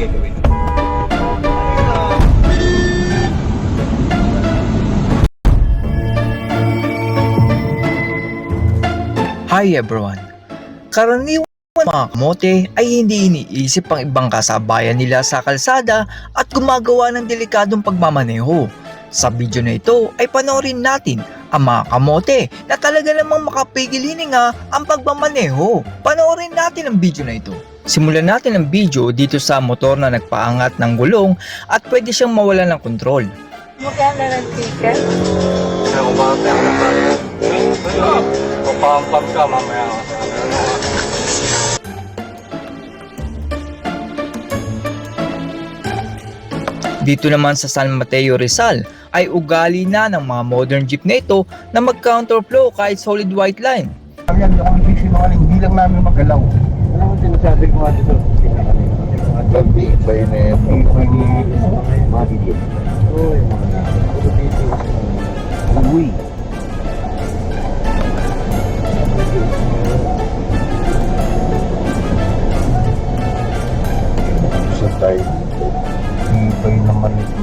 Sige, gawin. Hi everyone! Karaniwan mga kamote ay hindi iniisip ang ibang kasabayan nila sa kalsada at gumagawa ng delikadong pagmamaneho. Sa video na ito ay panoorin natin ang mga kamote na talaga namang makapigil hininga ang pagmamaneho. Panoorin natin ang video na ito. Simulan natin ang video dito sa motor na nagpaangat ng gulong at pwede siyang mawalan ng kontrol. Mukha na ng ticket. Kung bakit ang naman. Papampam ka mamaya. Dito naman sa San Mateo, Rizal ay ugali na ng mga modern jeep na ito na mag-counterflow kahit solid white line. Yan, yung busy mga hindi lang namin magalaw. Ano ang sinasabi ko nga dito? Bayonet, Mga video. Oo, yung mga uwi. Sa tayo, ibay naman ito.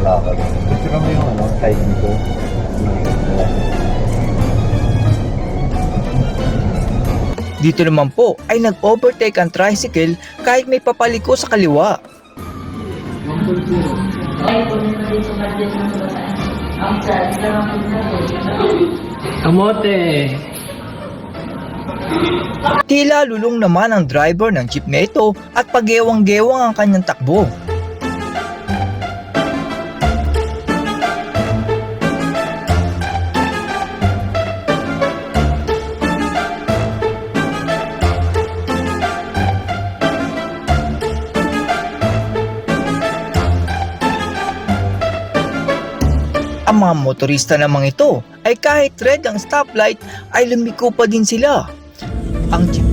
Gusto naman yung side nito. Dito naman po ay nag-overtake ang tricycle kahit may papaliko sa kaliwa. Kamote! Tila lulong naman ang driver ng jeep na ito at pagewang-gewang ang kanyang takbo. Ang mga motorista namang ito ay kahit red ang stoplight ay lumiko pa din sila. Ang jeep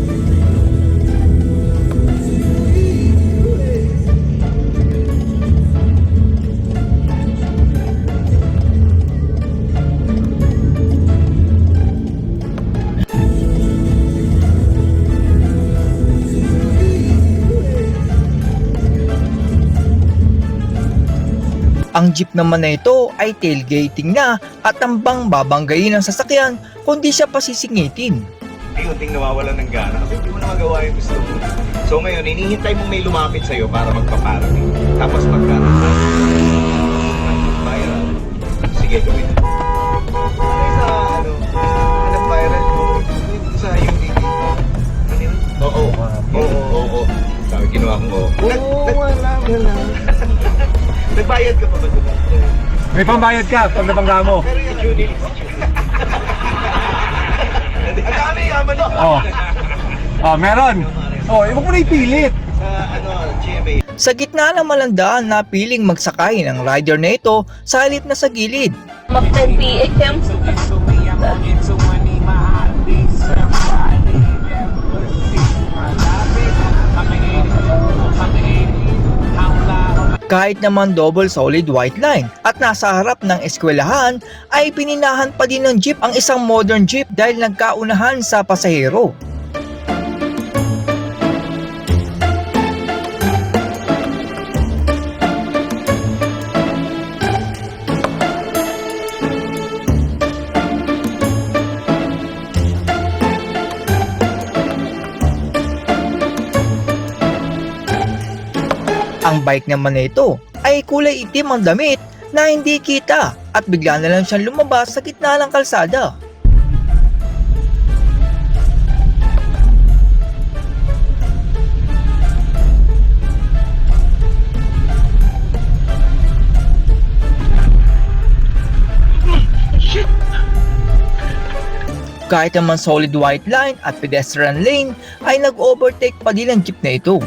Ang jeep naman na ito ay tailgating na at tambang babanggayin ang sasakyan kundi siya pasisingitin. Unting nawawalan ng gana kasi hindi mo na magawa yung gusto mo. So ngayon, hinihintay mo may lumapit sa'yo para magpaparami. Tapos viral. Sige, gawin. Ano viral? Sa yung DD. Oo. Sabi, ginawa ko. Wala. Nagbayad ka pa ba doon? May pambayad ka pag nabangga mo. Pero yung unit. Ang dami yaman doon. Meron. Huwag mo na ipilit. Sa GMA. Sa gitna ng malandaan na piling magsakay ng rider na ito sa halip na sa gilid. Mag 10 p.m. Kahit naman double solid white line at nasa harap ng eskwelahan ay pininahan pa din ng jeep ang isang modern jeep dahil nagkaunahan sa pasahero. Ang bike naman na ito ay kulay itim ang damit na hindi kita at bigla na lang siyang lumabas sa gitna ng kalsada. Kahit naman solid white line at pedestrian lane ay nag-overtake pa din ang jeep na ito.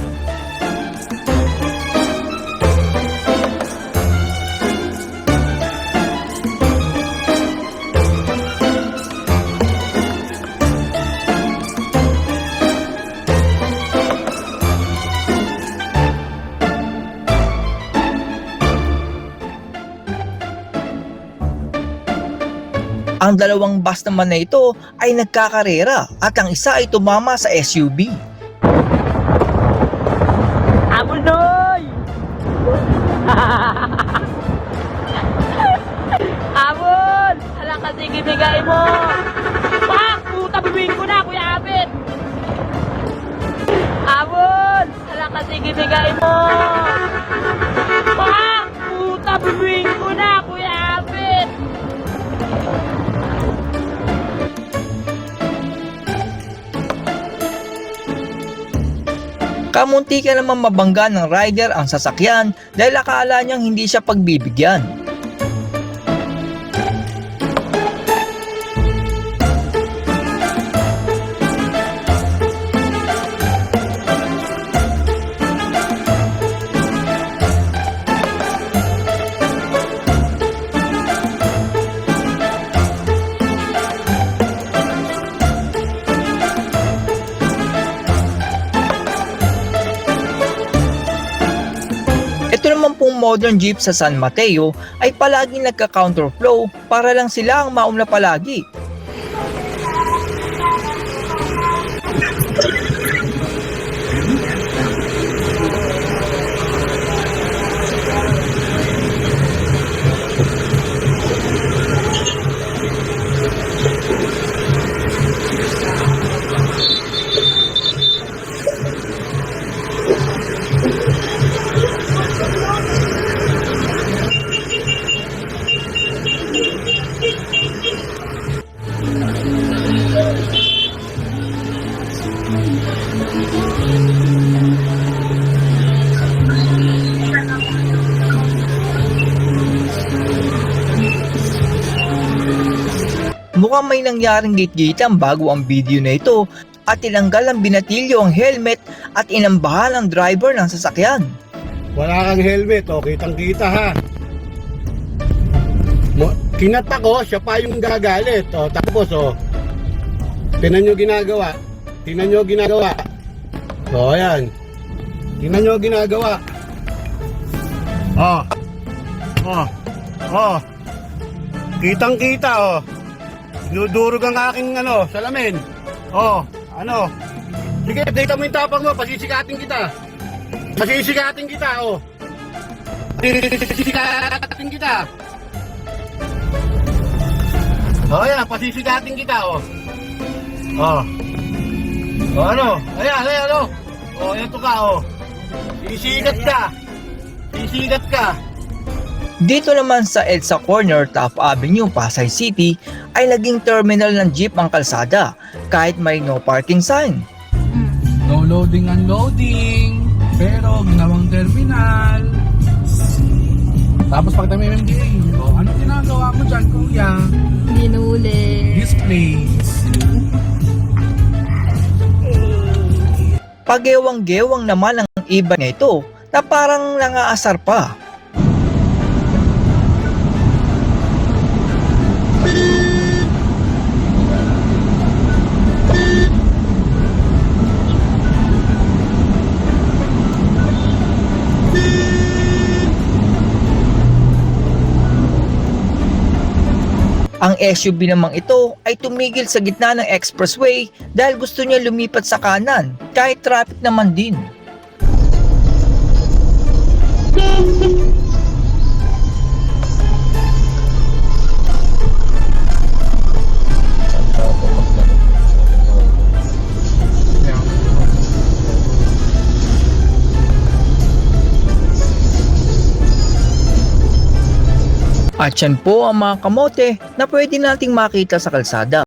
Ang dalawang bus naman na ito ay nagkakarera at ang isa ay tumama sa SUV. Abunoy! Abon! Hala kasi ginigay mo! Pak! Puta, bibihin ko na, Kuya Abit! Abon! Hala kasi ginigay mo! Pak! Puta, bibihin ko na, Kuya Abit! Kamunti ka naman mabangga ng rider ang sasakyan dahil akala niyang hindi siya pagbibigyan. Ito naman pong modern jeep sa San Mateo ay palaging nagka-counterflow para lang sila ang mauna palagi. Mukhang may nangyaring gitgitan bago ang video na ito at tinanggal ang binatilyo ang helmet at inambahan ang driver ng sasakyan. Wala kang helmet, o kitang-kita ha. Kinata ko, siya pa yung gagalit. O, tapos, tinan nyo ginagawa. Tinan nyo ginagawa. O, ayan. Tinan nyo ginagawa. Kitang-kita, o. Dinudurog ang aking, salamin. Sige, data mo yung tapang mo, pasisikatin kita. Pasisikatin kita, o. Pasisikatin kita. O, ayan, pasisikatin kita, o. Ayan, o. O, ito ka, o. Sisikat ka. Sisikat ka. Dito naman sa EDSA Corner, Taft Avenue, Pasay City ay naging terminal ng jeep ang kalsada kahit may no parking sign. No loading, unloading. Pero ginawang terminal. Tapos pag tayo MMDA, ano ginagawa mo dyan, kuya? Dinuli. Displays. Pagewang-gewang naman ang iba na ito na parang nangaasar pa. Ang SUV namang ito ay tumigil sa gitna ng expressway dahil gusto niya lumipat sa kanan kahit traffic naman din. At yan po ang mga kamote na pwede nating makita sa kalsada.